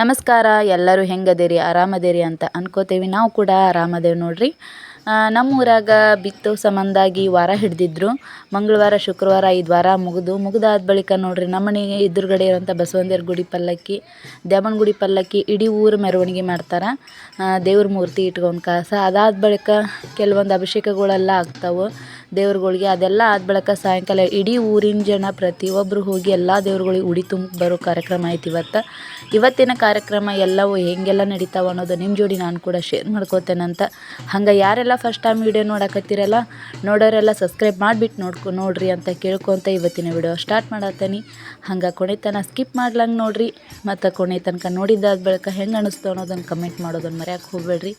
ನಮಸ್ಕಾರ. ಎಲ್ಲರೂ ಹೆಂಗದೇರಿ, ಆರಾಮದೇರಿ ಅಂತ ಅನ್ಕೋತೇವಿ. ನಾವು ಕೂಡ ಆರಾಮದೇವಿ ನೋಡ್ರಿ. ನಮ್ಮ ಊರಾಗ ಬಿತ್ತೋ ಸಂಬಂಧಾಗಿ ವಾರ ಹಿಡ್ದಿದ್ರು. ಮಂಗಳವಾರ ಶುಕ್ರವಾರ 5 ವಾರ ಮುಗಿದಾದ ಬಳಿಕ ನೋಡ್ರಿ ನಮ್ಮನೆಗೆ ಎದುರುಗಡೆ ಇರೋಂಥ ಬಸವಣ್ಣನ ಗುಡಿ ಪಲ್ಲಕ್ಕಿ, ದ್ಯಾಮನ ಗುಡಿ ಪಲ್ಲಕ್ಕಿ ಇಡೀ ಊರು ಮೆರವಣಿಗೆ ಮಾಡ್ತಾರೆ. ದೇವ್ರ ಮೂರ್ತಿ ಇಟ್ಕೊಂಡು ಕಾಸ ಅದಾದ ಬಳಿಕ ಕೆಲವೊಂದು ಅಭಿಷೇಕಗಳೆಲ್ಲ ಆಗ್ತಾವೆ ದೇವ್ರುಗಳಿಗೆ. ಅದೆಲ್ಲ ಆದ ಬಳಿಕ ಸಾಯಂಕಾಲ ಇಡೀ ಊರಿನ ಜನ ಪ್ರತಿಯೊಬ್ಬರು ಹೋಗಿ ಎಲ್ಲ ದೇವ್ರುಗಳಿಗೆ ಉಡಿ ತುಂಬ ಬರೋ ಕಾರ್ಯಕ್ರಮ ಐತಿ ಇವತ್ತಿನ ಕಾರ್ಯಕ್ರಮ ಎಲ್ಲವೂ ಹೆಂಗೆಲ್ಲ ನಡೀತಾವೆ ಅನ್ನೋದು ನಿಮ್ಮ ಜೋಡಿ ನಾನು ಕೂಡ ಶೇರ್ ಮಾಡ್ಕೋತೇನಂತ. ಹಂಗೆ ಯಾರೆಲ್ಲ ಫಸ್ಟ್ ಟೈಮ್ ವಿಡಿಯೋ ನೋಡಕತ್ತೀರಲ್ಲ, ನೋಡೋರೆಲ್ಲ ಸಬ್ಸ್ಕ್ರೈಬ್ ಮಾಡಿಬಿಟ್ಟು ನೋಡ್ರಿ ಅಂತ ಕೇಳ್ಕೊತ ಇವತ್ತಿನ ವಿಡಿಯೋ ಸ್ಟಾರ್ಟ್ ಮಾಡತ್ತೇನೆ. ಹಂಗೆ ಕೊನೆ ತನಕ ಸ್ಕಿಪ್ ಮಾಡ್ಲಂಗೆ ನೋಡ್ರಿ. ಮತ್ತು ಕೊನೆ ತನಕ ನೋಡಿದ್ದಾದ ಬಳಿಕ ಹೆಂಗೆ ಅನ್ನಿಸ್ತು ಅನ್ನೋದನ್ನು ಕಮೆಂಟ್ ಮಾಡೋದನ್ನು ಮರೆಯೋಕೆ ಹೋಗ್ಬೇಡ್ರಿ.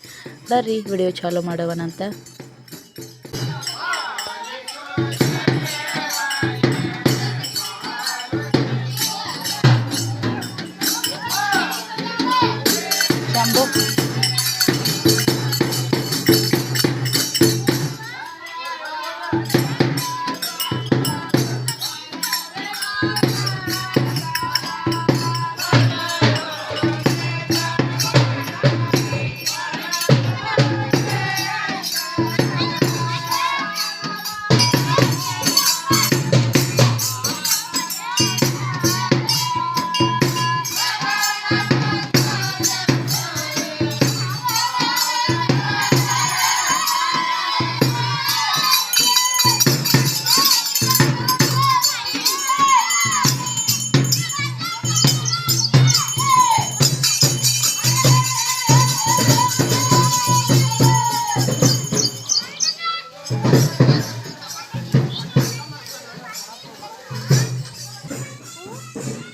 ಬರ್ರಿ ವಿಡಿಯೋ ಚಾಲೂ ಮಾಡೋವನಂತ.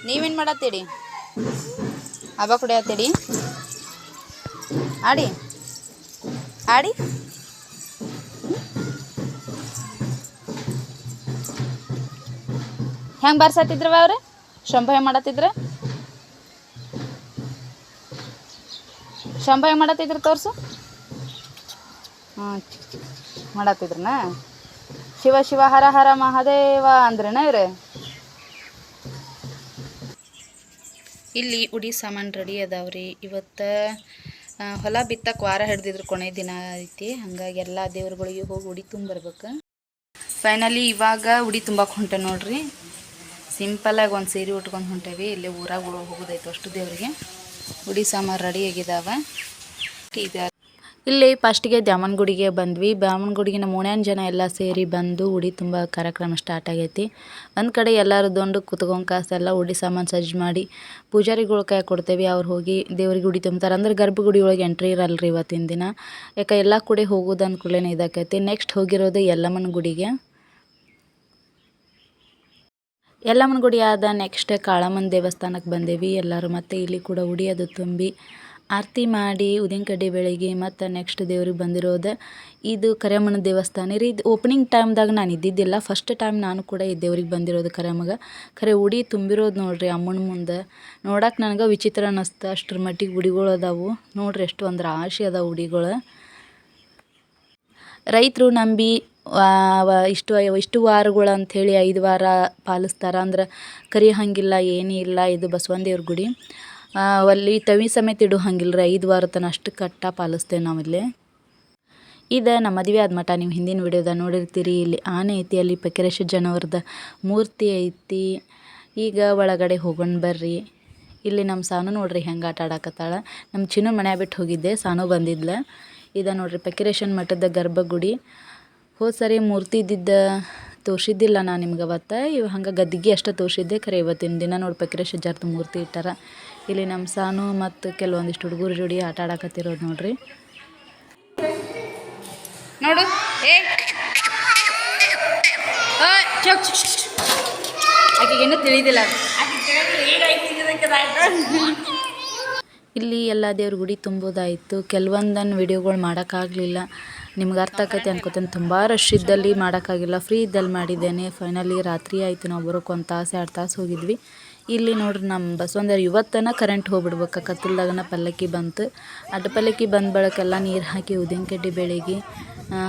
ನೀವೇನು ಮಾಡತ್ತೀರಿ? ಹಬ್ಬ ಕುಡಿಯತ್ತೀರಿ? ಆಡಿ ಆಡಿ ಹೆಂಗೆ ಬಾರ್ಸತ್ತಿದ್ರವ ಅವ್ರೆ? ಶಂಭ ಹೆಂಗೆ ಮಾಡತ್ತಿದ್ರ? ಶಂಭ ಹೆಂಗೆ ಮಾಡತ್ತಿದ್ರು ತೋರಿಸು. ಮಾಡತ್ತಿದ್ರನ? ಶಿವ ಶಿವ ಹರ ಹರ ಮಹಾದೇವ ಅಂದ್ರೇನ ಇವ್ರೆ? ಇಲ್ಲಿ ಉಡಿ ಸಾಮಾನು ರೆಡಿ ಅದಾವ್ರಿ. ಇವತ್ತು ಹೊಲ ಬಿತ್ತಕ್ಕೆ ವಾರ ಹಿಡ್ದಿದ್ರು, ಕೊನೆ ದಿನ ಐತಿ. ಹಾಗಾಗಿ ಎಲ್ಲ ದೇವ್ರುಗಳಿಗೆ ಹೋಗಿ ಉಡಿ ತುಂಬರ್ಬೇಕು. ಫೈನಲಿ ಇವಾಗ ಉಡಿ ತುಂಬಕ್ಕೆ ಹೊಂಟೆ ನೋಡ್ರಿ. ಸಿಂಪಲಾಗಿ ಒಂದು ಸೀರೆ ಉಟ್ಕೊಂಡು ಹೊಂಟೇವಿ. ಇಲ್ಲಿ ಊರಾಗ ಹೋಗೋದೈತು ಅಷ್ಟು ದೇವ್ರಿಗೆ. ಉಡಿ ಸಾಮಾನು ರೆಡಿ ಆಗಿದ್ದಾವೆ. ಇಲ್ಲಿ ಫಸ್ಟಿಗೆ ದ್ಯಾಮನ ಗುಡಿಗೆ ಬಂದ್ವಿ. ದ್ಯಾಮನ ಗುಡಿಗೆ ನಮ್ಮ ಓಣ್ಯಾನ ಜನ ಎಲ್ಲ ಸೇರಿ ಬಂದು ಉಡಿ ತುಂಬ ಕಾರ್ಯಕ್ರಮ ಸ್ಟಾರ್ಟ್ ಆಗೈತಿ. ಒಂದು ಕಡೆ ಎಲ್ಲರೂ ದೊಂಡು ಕುತ್ಕೊಂಡು ಕಾಸೆಲ್ಲ ಉಡಿ ಸಾಮಾನು ಸಜ್ಜು ಮಾಡಿ ಪೂಜಾರಿಗಳ ಕೈ ಕೊಡ್ತೇವೆ. ಅವ್ರು ಹೋಗಿ ದೇವ್ರಿಗೆ ಉಡಿ ತುಂಬ್ತಾರೆ. ಅಂದ್ರೆ ಗರ್ಭಗುಡಿ ಒಳಗೆ ಎಂಟ್ರಿ ಇರಲ್ರಿ ಇವತ್ತಿನ ದಿನ. ಯಾಕೆ ಎಲ್ಲ ಕೂಡ ಹೋಗೋದು ಅನ್ಕೂಲನೇ ಇದಾಕೈತಿ. ನೆಕ್ಸ್ಟ್ ಹೋಗಿರೋದು ಯಲ್ಲಮ್ಮನ ಗುಡಿಗೆ. ಯಲ್ಲಮ್ಮನ ಗುಡಿ ಆದ ನೆಕ್ಸ್ಟ್ ಕಾಳಮ್ಮನ ದೇವಸ್ಥಾನಕ್ಕೆ ಬಂದೇವಿ ಎಲ್ಲರೂ. ಮತ್ತು ಇಲ್ಲಿ ಕೂಡ ಉಡಿ ಅದು ತುಂಬಿ ಆರತಿ ಮಾಡಿ ಉದಿನ ಕಡ್ಡಿ ಬೆಳಗ್ಗೆ ಮತ್ತು ನೆಕ್ಸ್ಟ್ ದೇವ್ರಿಗೆ ಬಂದಿರೋದು ಇದು ಕರಿಯಮ್ಮನ ದೇವಸ್ಥಾನ ರೀ. ಇದು ಓಪನಿಂಗ್ ಟೈಮ್ದಾಗ ನಾನು ಇದ್ದಿದ್ದಿಲ್ಲ. ಫಸ್ಟ್ ಟೈಮ್ ನಾನು ಕೂಡ ಈ ದೇವ್ರಿಗೆ ಬಂದಿರೋದು ಕರಿಯಮ್ಮಗೆ. ಖರೆ ಉಡಿ ತುಂಬಿರೋದು ನೋಡ್ರಿ ಅಮ್ಮನ ಮುಂದೆ. ನೋಡಕ್ಕೆ ನನಗೆ ವಿಚಿತ್ರ ಅನ್ನಿಸ್ತು. ಅಷ್ಟ್ರ ಮಟ್ಟಿಗೆ ಉಡಿಗಳು ಅದಾವು ನೋಡ್ರಿ. ಎಷ್ಟು ಒಂದು ರಾಶಿ ಅದಾವ ಉಡಿಗಳು. ರೈತರು ನಂಬಿ ಇಷ್ಟು ವಾರಗಳು ಅಂಥೇಳಿ 5 ವಾರ ಪಾಲಿಸ್ತಾರೆ. ಅಂದ್ರೆ ಕರಿಯಂಗಿಲ್ಲ ಏನಿಲ್ಲ. ಇದು ಬಸವನ ದೇವ್ರ ಗುಡಿ. ಅಲ್ಲಿ ತವಿ ಸಮೇತ ಇಡೋ ಹಂಗಿಲ್ಲ ರೀ. 5 ವಾರ ತನಕ ಅಷ್ಟು ಕಟ್ಟ ಪಾಲಿಸ್ತೇವೆ ನಾವಿಲ್ಲಿ. ಇದು ನಮ್ಮ ಮದುವೆ ಆದ ಮಠ. ನೀವು ಹಿಂದಿನ ವಿಡಿಯೋದಾಗ ನೋಡಿರ್ತೀರಿ. ಇಲ್ಲಿ ಆನೆ ಐತಿ, ಅಲ್ಲಿ ಪಕಿರೇಶ ಜನವರದ ಮೂರ್ತಿ ಐತಿ. ಈಗ ಒಳಗಡೆ ಹೋಗೋಣ ಬರ್ರಿ. ಇಲ್ಲಿ ನಮ್ಮ ಸಾನು ನೋಡ್ರಿ ಹೆಂಗೆ ಆಟ ಆಡಕತ್ತಾಳ. ನಮ್ಮ ಚಿನ್ನು ಮನೆ ಬಿಟ್ಟು ಹೋಗಿದ್ದೆ, ಸಾನು ಬಂದಿದ್ಲ. ಇದು ನೋಡ್ರಿ ಪಕಿರೇಶನ ಮಠದ ಗರ್ಭಗುಡಿ. ಹೋದ ಸರಿ ಮೂರ್ತಿ ಇದ್ದಿದ್ದ ತೋರಿಸಿದ್ದಿಲ್ಲ ನಾನು ನಿಮ್ಗೆ ಅವತ್ತು. ಇವು ಹಂಗೆ ಗದ್ದಿಗೆ ಅಷ್ಟೇ ತೋರಿಸಿದ್ದೆ. ಖರೆ ಇವತ್ತಿನ ದಿನ ನೋಡಿ ಪಕಿರೇಶ ಜಾರ್ದು ಮೂರ್ತಿ ಇಟ್ಟಾರ. ಇಲ್ಲಿ ನಮ್ಮ ಸಾನು ಮತ್ತು ಕೆಲವೊಂದಿಷ್ಟು ಹುಡುಗರು ಜೋಡಿ ಆಟ ಆಡಕತ್ತಿರೋದು ನೋಡ್ರಿ. ನೋಡು ಆಕೆಗೇನು ತಿಳಿದಿಲ್ಲ. ಇಲ್ಲಿ ಎಲ್ಲ ದೇವ್ರ ಗುಡಿ ತುಂಬೋದಾಯಿತು. ಕೆಲವೊಂದನ್ನು ವಿಡಿಯೋಗಳು ಮಾಡೋಕ್ಕಾಗಲಿಲ್ಲ. ನಿಮ್ಗೆ ಅರ್ಥ ಆಕೈತೆ ಅನ್ಕೋತೇನೆ. ತುಂಬ ರಶ್ ಇದ್ದಲ್ಲಿ ಮಾಡೋಕ್ಕಾಗಿಲ್ಲ. ಫ್ರೀ ಇದ್ದಲ್ಲಿ ಮಾಡಿದ್ದೇನೆ. ಫೈನಲಿ ರಾತ್ರಿ ಆಯಿತು. ನಾವು ಬರೋಕೆ 1 ತಾಸು 2 ತಾಸು ಹೋಗಿದ್ವಿ. ಇಲ್ಲಿ ನೋಡ್ರಿ ನಮ್ಮ ಬಸವಣ್ಣರು ಇವತ್ತನ ಕರೆಂಟ್ ಹೋಗ್ಬಿಡ್ಬೇಕು. ಕತ್ತಲ್ದಾಗನ ಪಲ್ಲಕ್ಕಿ ಬಂತು. ಅಡ್ಡ ಪಲ್ಲಕ್ಕಿ ಬಂದ ಬಳಕೆಲ್ಲ ನೀರು ಹಾಕಿ ಉದ್ದಿನ ಕಡ್ಡಿ ಬೆಳಗ್ಗೆ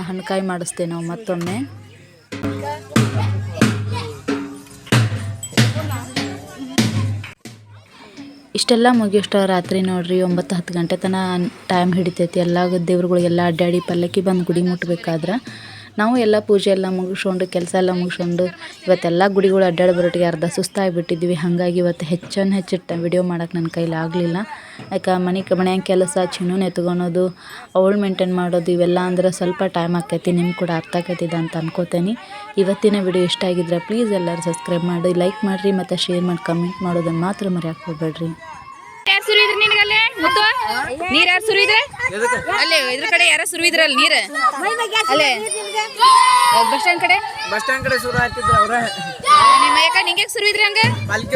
ಹಣ್ಣುಕಾಯಿ ಮಾಡಿಸ್ತೇವೆ ನಾವು ಮತ್ತೊಮ್ಮೆ. ಇಷ್ಟೆಲ್ಲ ಮುಗಿಯೋಷ್ಟು ರಾತ್ರಿ ನೋಡ್ರಿ 9-10 ಗಂಟೆ ತನಕ ಟೈಮ್ ಹಿಡಿತೈತಿ. ಎಲ್ಲ ದೇವ್ರುಗಳಿಗೆಲ್ಲ ಅಡ್ಡಾಡಿ ಪಲ್ಲಕ್ಕಿ ಬಂದು ಗುಡಿ ಮುಟ್ಬೇಕಾದ್ರೆ ನಾವು ಎಲ್ಲ ಪೂಜೆ ಎಲ್ಲ ಮುಗಿಸ್ಕೊಂಡು ಕೆಲಸ ಎಲ್ಲ ಮುಗಿಸ್ಕೊಂಡು ಇವತ್ತೆಲ್ಲ ಗುಡಿಗಳು ಅಡ್ಡಾಡಿ ಬರೋಟ್ಟಿಗೆ ಅರ್ಧ ಸುಸ್ತಾಗಿಬಿಟ್ಟಿದ್ವಿ. ಹಾಗಾಗಿ ಇವತ್ತು ಹೆಚ್ಚು ವಿಡಿಯೋ ಮಾಡೋಕ್ಕೆ ನನ್ನ ಕೈಲಿ ಆಗಲಿಲ್ಲ. ಯಾಕೆ ಮನ್ಯಾಗ ಕೆಲಸ ಚಿನ್ನೂನ ಎತ್ಕೊಳೋದು ಅವಳು ಮೇಂಟೈನ್ ಮಾಡೋದು ಇವೆಲ್ಲ ಅಂದ್ರೆ ಸ್ವಲ್ಪ ಟೈಮ್ ಆಕೈತಿ. ನಿಮ್ಗೆ ಕೂಡ ಅರ್ಥ ಆಕೈತಿದೆ ಅಂತ ಅನ್ಕೋತೇನೆ. ಇವತ್ತಿನ ವಿಡಿಯೋ ಇಷ್ಟ ಆಗಿದ್ರೆ ಪ್ಲೀಸ್ ಎಲ್ಲರೂ ಸಬ್ಸ್ಕ್ರೈಬ್ ಮಾಡಿ, ಲೈಕ್ ಮಾಡಿರಿ ಮತ್ತು ಶೇರ್ ಮಾಡಿ, ಕಮೆಂಟ್ ಮಾಡೋದನ್ನು ಮಾತ್ರ ಮರೆಯೋಕೆ ಹೋಗಬೇಡ್ರಿ. ಯಾರು ಸುರಿದ್ರಿ ನಿನಗಲ್ಲೇ ಮುತ್ತು ನೀರ್ ಯಾರು ಸುರಿದ್ರೆ ಅಲ್ಲೇ ಇದ್ರ ಕಡೆ ಯಾರ ಸುರಿದ್ರಲ್ಲ ನೀರು ಅಲ್ಲೇ ಬಸ್ ಸ್ಟ್ಯಾಂಡ್ ಕಡೆ ಶುರು ಆಗ್ತಿದ್ರು ಅವ್ರ ನಿಮ್ಮ ಯಾಕ ನಿಂಗೆ ಸುರಿದ್ರಿ ಹಂಗ ಪಾಲ್ಕಿ